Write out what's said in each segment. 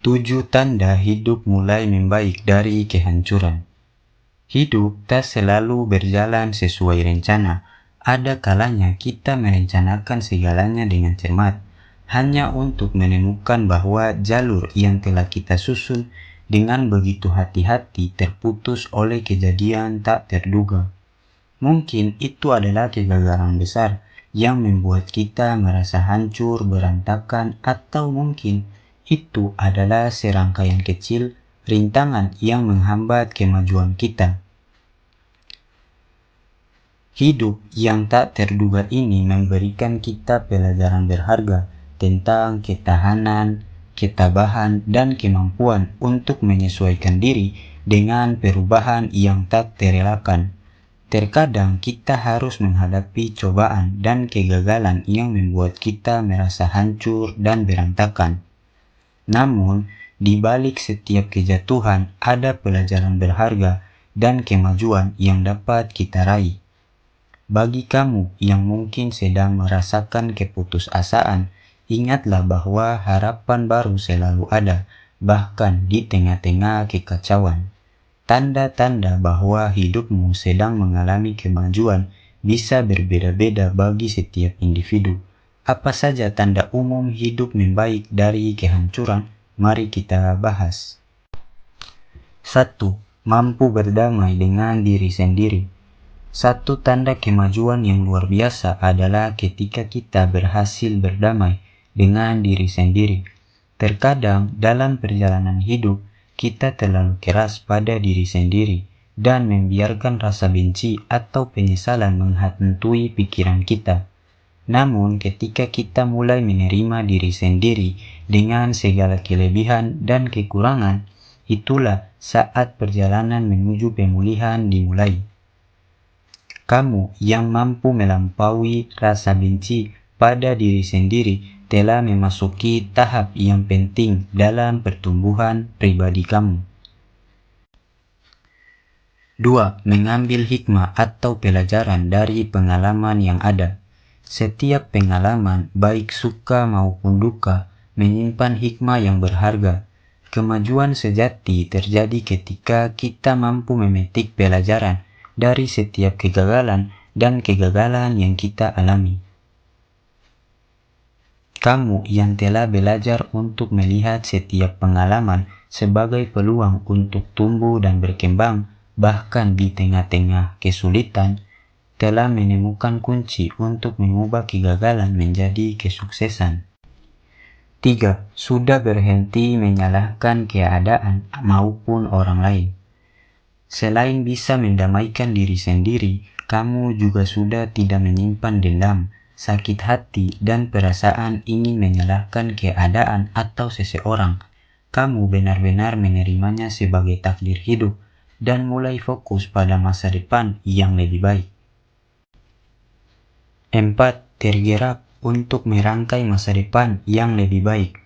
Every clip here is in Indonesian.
7 tanda hidup mulai membaik dari kehancuran. Hidup tak selalu berjalan sesuai rencana. Ada kalanya kita merencanakan segalanya dengan cermat, hanya untuk menemukan bahwa jalur yang telah kita susun dengan begitu hati-hati terputus oleh kejadian tak terduga. Mungkin itu adalah kegagalan besar yang membuat kita merasa hancur, berantakan, atau mungkin itu adalah serangkaian kecil rintangan yang menghambat kemajuan kita. Hidup yang tak terduga ini memberikan kita pelajaran berharga tentang ketahanan, ketabahan, dan kemampuan untuk menyesuaikan diri dengan perubahan yang tak terelakkan. Terkadang kita harus menghadapi cobaan dan kegagalan yang membuat kita merasa hancur dan berantakan. Namun, di balik setiap kejatuhan ada pelajaran berharga dan kemajuan yang dapat kita raih. Bagi kamu yang mungkin sedang merasakan keputusasaan, ingatlah bahwa harapan baru selalu ada, bahkan di tengah-tengah kekacauan. Tanda-tanda bahwa hidupmu sedang mengalami kemajuan bisa berbeda-beda bagi setiap individu. Apa saja tanda umum hidup membaik dari kehancuran? Mari kita bahas. 1. Mampu berdamai dengan diri sendiri. Satu tanda kemajuan yang luar biasa adalah ketika kita berhasil berdamai dengan diri sendiri. Terkadang dalam perjalanan hidup, kita terlalu keras pada diri sendiri dan membiarkan rasa benci atau penyesalan menghantui pikiran kita. Namun, ketika kita mulai menerima diri sendiri dengan segala kelebihan dan kekurangan, itulah saat perjalanan menuju pemulihan dimulai. Kamu yang mampu melampaui rasa benci pada diri sendiri telah memasuki tahap yang penting dalam pertumbuhan pribadi kamu. 2. Mengambil hikmah atau pelajaran dari pengalaman yang ada. Setiap pengalaman, baik suka maupun duka, menyimpan hikmah yang berharga. Kemajuan sejati terjadi ketika kita mampu memetik pelajaran dari setiap kegagalan dan kegagalan yang kita alami. Kamu yang telah belajar untuk melihat setiap pengalaman sebagai peluang untuk tumbuh dan berkembang, bahkan di tengah-tengah kesulitan, telah menemukan kunci untuk mengubah kegagalan menjadi kesuksesan. 3. Sudah berhenti menyalahkan keadaan maupun orang lain. Selain bisa mendamaikan diri sendiri, kamu juga sudah tidak menyimpan dendam, sakit hati, dan perasaan ingin menyalahkan keadaan atau seseorang. Kamu benar-benar menerimanya sebagai takdir hidup dan mulai fokus pada masa depan yang lebih baik. 4. Tergerak untuk merangkai masa depan yang lebih baik.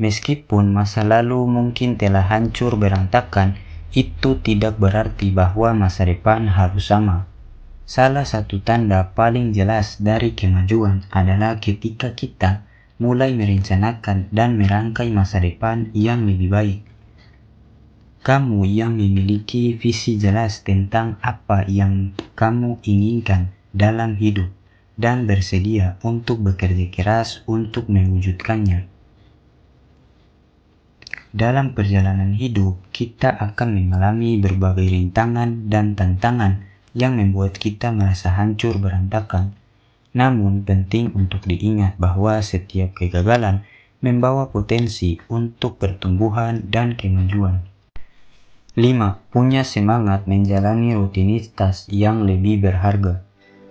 Meskipun masa lalu mungkin telah hancur berantakan, itu tidak berarti bahwa masa depan harus sama. Salah satu tanda paling jelas dari kemajuan adalah ketika kita mulai merencanakan dan merangkai masa depan yang lebih baik. Kamu yang memiliki visi jelas tentang apa yang kamu inginkan dalam hidup dan bersedia untuk bekerja keras untuk mewujudkannya. Dalam perjalanan hidup, kita akan mengalami berbagai rintangan dan tantangan yang membuat kita merasa hancur berantakan. Namun, penting untuk diingat bahwa setiap kegagalan membawa potensi untuk pertumbuhan dan kemajuan. 5. Punya semangat menjalani rutinitas yang lebih berharga.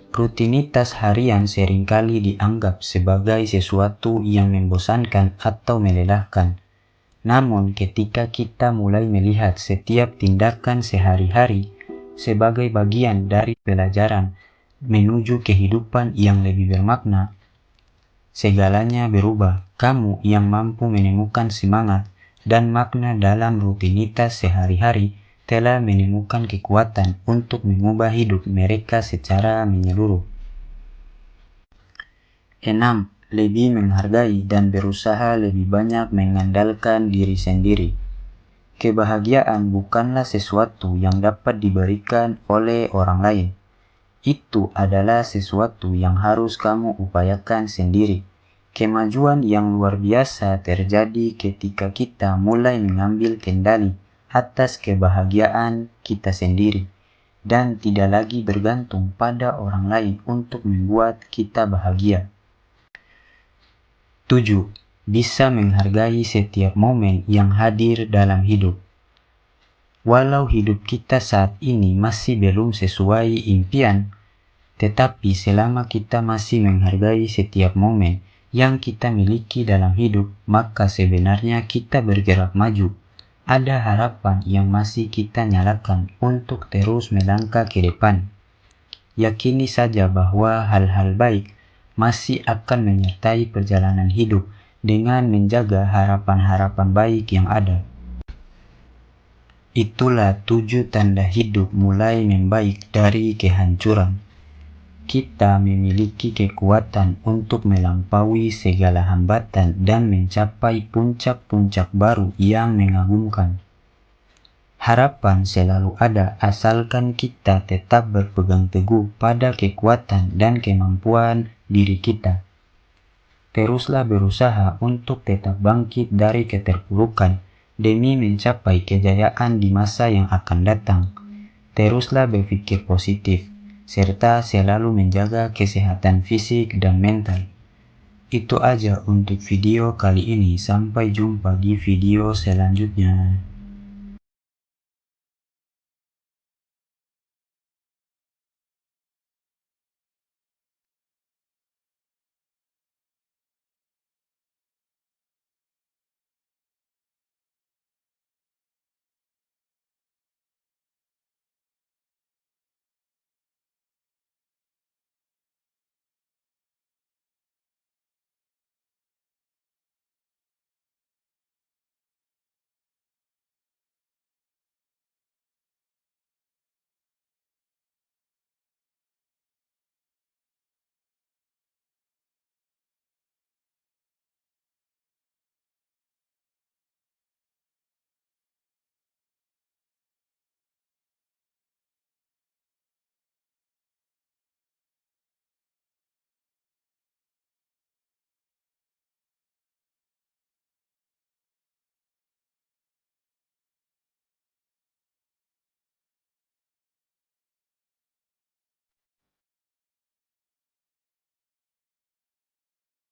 Rutinitas harian seringkali dianggap sebagai sesuatu yang membosankan atau melelahkan. Namun, ketika kita mulai melihat setiap tindakan sehari-hari sebagai bagian dari pelajaran menuju kehidupan yang lebih bermakna, segalanya berubah. Kamu yang mampu menemukan semangat dan makna dalam rutinitas sehari-hari telah menemukan kekuatan untuk mengubah hidup mereka secara menyeluruh. 6. lebih menghargai, dan berusaha lebih banyak mengandalkan diri sendiri. Kebahagiaan bukanlah sesuatu yang dapat diberikan oleh orang lain. Itu adalah sesuatu yang harus kamu upayakan sendiri. Kemajuan yang luar biasa terjadi ketika kita mulai mengambil kendali atas kebahagiaan kita sendiri dan tidak lagi bergantung pada orang lain untuk membuat kita bahagia. 7. Bisa menghargai setiap momen yang hadir dalam hidup. Walau hidup kita saat ini masih belum sesuai impian, tetapi selama kita masih menghargai setiap momen yang kita miliki dalam hidup, maka sebenarnya kita bergerak maju. Ada harapan yang masih kita nyalakan untuk terus melangkah ke depan. Yakini saja bahwa hal-hal baik masih akan menyertai perjalanan hidup dengan menjaga harapan-harapan baik yang ada. Itulah 7 tanda hidup mulai membaik dari kehancuran. Kita memiliki kekuatan untuk melampaui segala hambatan dan mencapai puncak-puncak baru yang mengagumkan. Harapan selalu ada asalkan kita tetap berpegang teguh pada kekuatan dan kemampuan diri kita. Teruslah berusaha untuk tetap bangkit dari keterpurukan demi mencapai kejayaan di masa yang akan datang. Teruslah berpikir positif, serta selalu menjaga kesehatan fisik dan mental. Itu aja untuk video kali ini. Sampai jumpa di video selanjutnya.